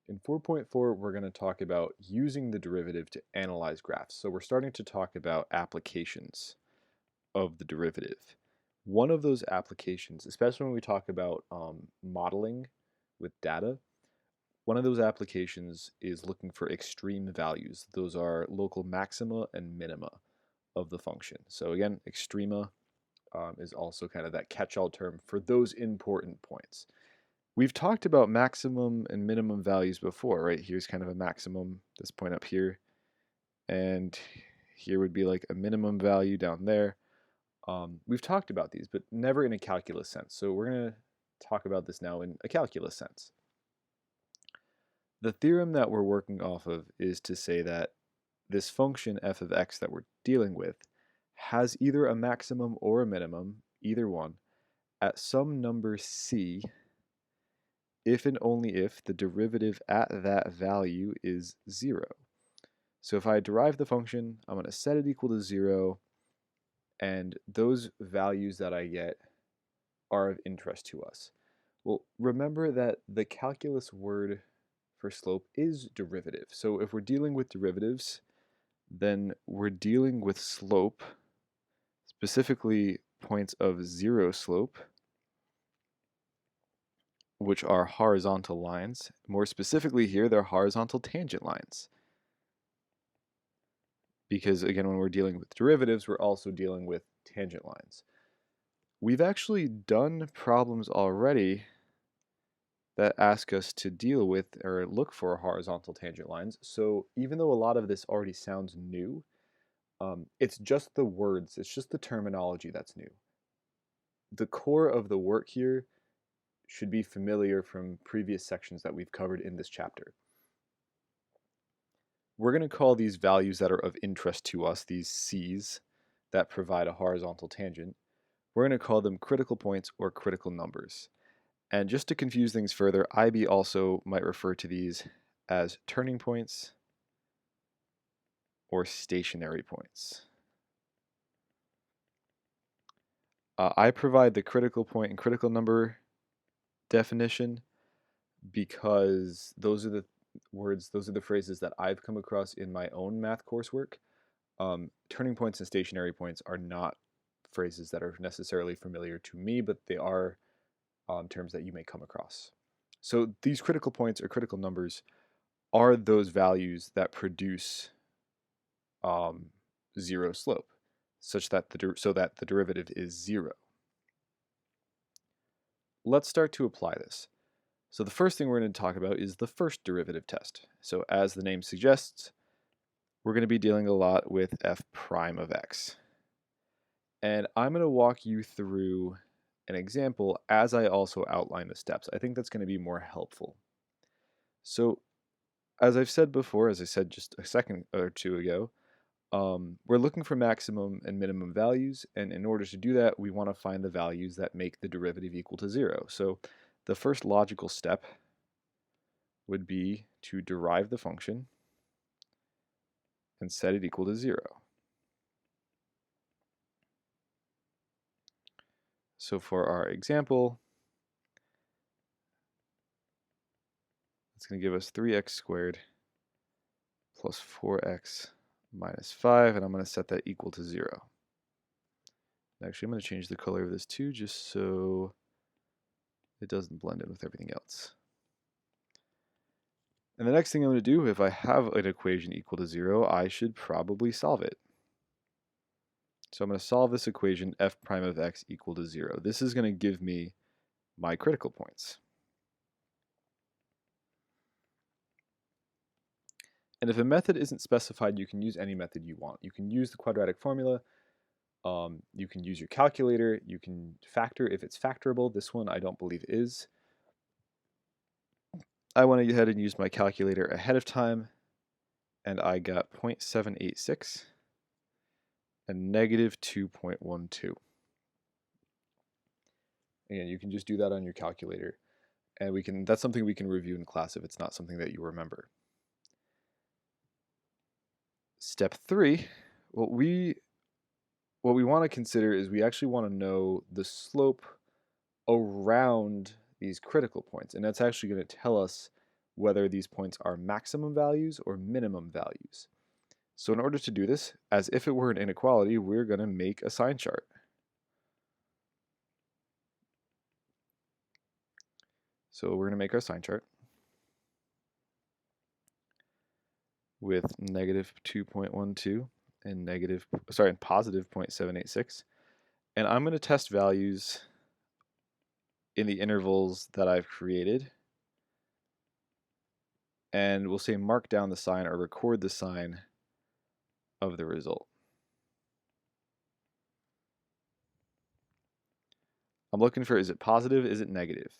In 4.4, we're going to talk about using the derivative to analyze graphs. So we're starting to talk about applications of the derivative. One of those applications, especially when we talk about modeling with data, one of those applications is looking for extreme values. Those are local maxima and minima of the function. So again, extrema is also kind of that catch-all term for those important points. We've talked about maximum and minimum values before, right? Here's kind of a maximum, this point up here, and here would be like a minimum value down there. We've talked about these, but never in a calculus sense. So we're going to talk about this now in a calculus sense. The theorem that we're working off of is to say that this function f of x that we're dealing with has either a maximum or a minimum, either one, at some number c if and only if the derivative at that value is 0. So if I derive the function, I'm going to set it equal to 0, and those values that I get are of interest to us. Well, remember that the calculus word for slope is derivative. So if we're dealing with derivatives, then we're dealing with slope, specifically points of 0 slope, which are horizontal lines. More specifically here, they're horizontal tangent lines. Because again, when we're dealing with derivatives, we're also dealing with tangent lines. We've actually done problems already that ask us to deal with or look for horizontal tangent lines. So even though a lot of this already sounds new, it's just the words, it's just the terminology that's new. The core of the work here should be familiar from previous sections that we've covered in this chapter. We're going to call these values that are of interest to us, these C's that provide a horizontal tangent, we're going to call them critical points or critical numbers. And just to confuse things further, IB also might refer to these as turning points or stationary points. I provide the critical point and critical number definition because those are the words, those are the phrases that I've come across in my own math coursework. Turning points and stationary points are not phrases that are necessarily familiar to me, but they are terms that you may come across. So these critical points or critical numbers are those values that produce 0 slope, such that the derivative is 0. Let's start to apply this. So the first thing we're going to talk about is the first derivative test. So as the name suggests, we're going to be dealing a lot with f prime of x. And I'm going to walk you through an example as I also outline the steps. I think that's going to be more helpful. So as I've said before, as I said just a second or two ago, we're looking for maximum and minimum values, and in order to do that, we want to find the values that make the derivative equal to 0. So the first logical step would be to derive the function and set it equal to 0. So for our example, it's going to give us 3x squared plus 4x minus 5, and I'm going to set that equal to 0. Actually, I'm going to change the color of this too, just so it doesn't blend in with everything else. And the next thing I'm going to do, if I have an equation equal to 0, I should probably solve it. So I'm going to solve this equation, f prime of x equal to 0. This is going to give me my critical points. And if a method isn't specified, you can use any method you want. You can use the quadratic formula. You can use your calculator. You can factor if it's factorable. This one I don't believe is. I went ahead and used my calculator ahead of time, and I got 0.786 and negative 2.12. Again, you can just do that on your calculator, and that's something we can review in class if it's not something that you remember. Step 3, what we want to consider is we actually want to know the slope around these critical points, and that's actually going to tell us whether these points are maximum values or minimum values. So in order to do this, as if it were an inequality, we're going to make a sign chart. So we're going to make our sign chart with negative 2.12 and positive 0.786. And I'm going to test values in the intervals that I've created. And we'll say mark down the sign or record the sign of the result. I'm looking for, is it positive, is it negative?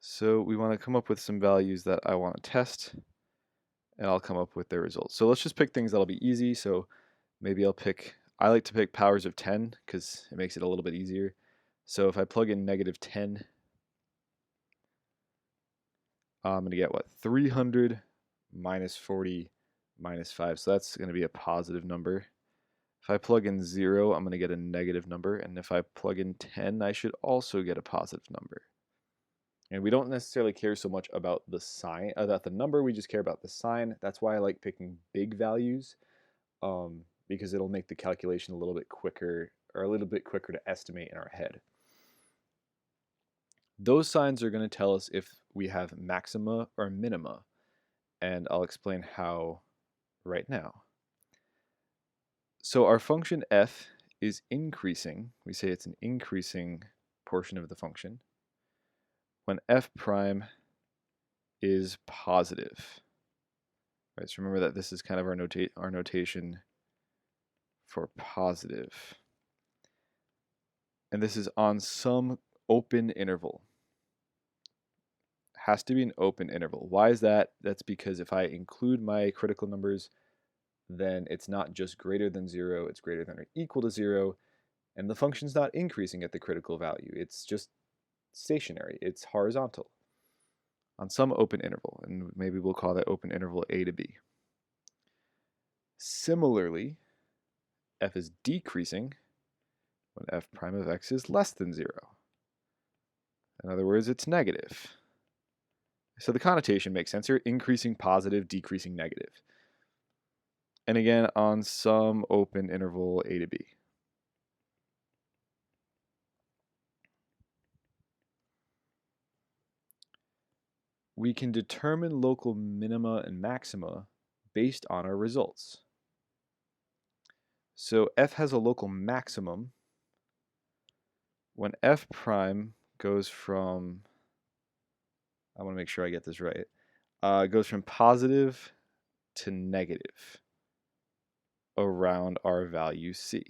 So we want to come up with some values that I want to test, and I'll come up with their results. So let's just pick things that'll be easy. So maybe I like to pick powers of 10 because it makes it a little bit easier. So if I plug in negative 10, I'm going to get what? 300 minus 40 minus 5. So that's going to be a positive number. If I plug in 0, I'm going to get a negative number. And if I plug in 10, I should also get a positive number. And we don't necessarily care so much about the sign, about the number, we just care about the sign. That's why I like picking big values, because it'll make the calculation a little bit quicker, or a little bit quicker to estimate in our head. Those signs are going to tell us if we have maxima or minima, and I'll explain how right now. So our function f is increasing. We say it's an increasing portion of the function when f prime is positive. Right, so remember that this is kind of our notation for positive. And this is on some open interval. Has to be an open interval. Why is that? That's because if I include my critical numbers, then it's not just greater than 0, it's greater than or equal to 0, and the function's not increasing at the critical value. It's just stationary. It's horizontal on some open interval, and maybe we'll call that open interval a to b. Similarly, f is decreasing when f prime of x is less than 0. In other words, it's negative. So the connotation makes sense here: increasing positive, decreasing negative. And again, on some open interval a to b. We can determine local minima and maxima based on our results. So f has a local maximum when f prime goes from, I want to make sure I get this right, goes from positive to negative around our value c.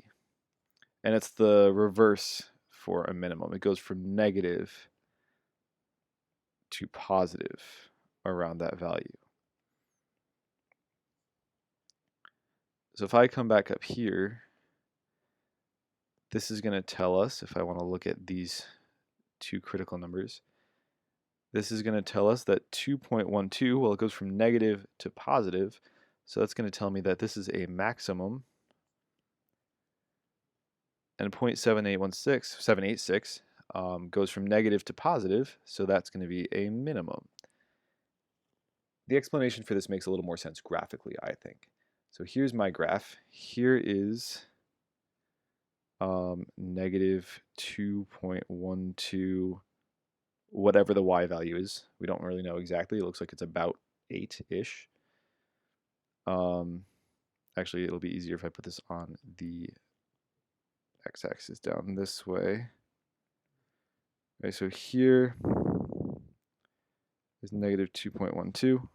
And it's the reverse for a minimum. It goes from negative to positive around that value. So if I come back up here, this is going to tell us, if I want to look at these two critical numbers, this is going to tell us that 2.12, well, it goes from negative to positive, so that's going to tell me that this is a maximum, and 0.786 goes from negative to positive, so that's going to be a minimum. The explanation for this makes a little more sense graphically, I think. So here's my graph. Here is negative 2.12, whatever the y value is. We don't really know exactly. It looks like it's about 8-ish. Actually, it'll be easier if I put this on the x-axis down this way. Okay, so here is negative 2.12,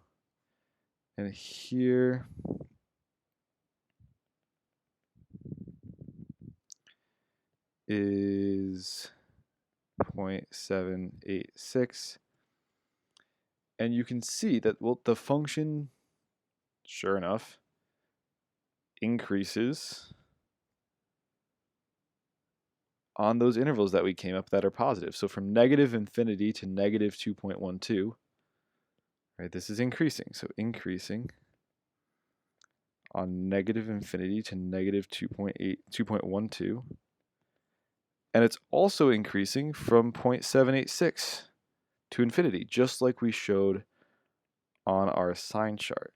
and here is 0.786, and you can see that, well, the function, sure enough, increases on those intervals that we came up that are positive. So from negative infinity to negative 2.12, right, this is increasing. So increasing on negative infinity to negative 2.12. And it's also increasing from 0.786 to infinity, just like we showed on our sign chart.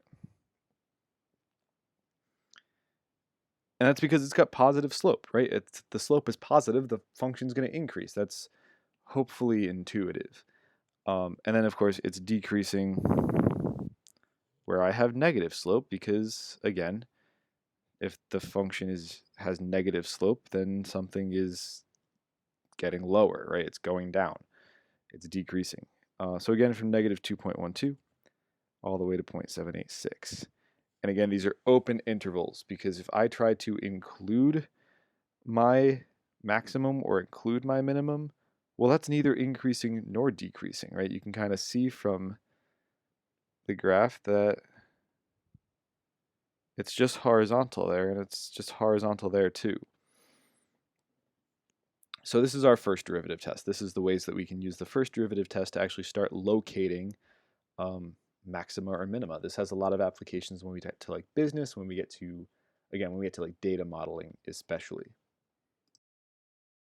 And that's because it's got positive slope, right? The slope is positive, the function's going to increase. That's hopefully intuitive. And then, of course, it's decreasing where I have negative slope because, again, if the function has negative slope, then something is getting lower, right? It's going down. It's decreasing. So again, from negative 2.12 all the way to 0.786. And again, these are open intervals because if I try to include my maximum or include my minimum, well, that's neither increasing nor decreasing, right? You can kind of see from the graph that it's just horizontal there, and it's just horizontal there too. So this is our first derivative test. This is the ways that we can use the first derivative test to actually start locating maxima or minima. This has a lot of applications when we get to like business, when we get to, again, when we get to like data modeling especially.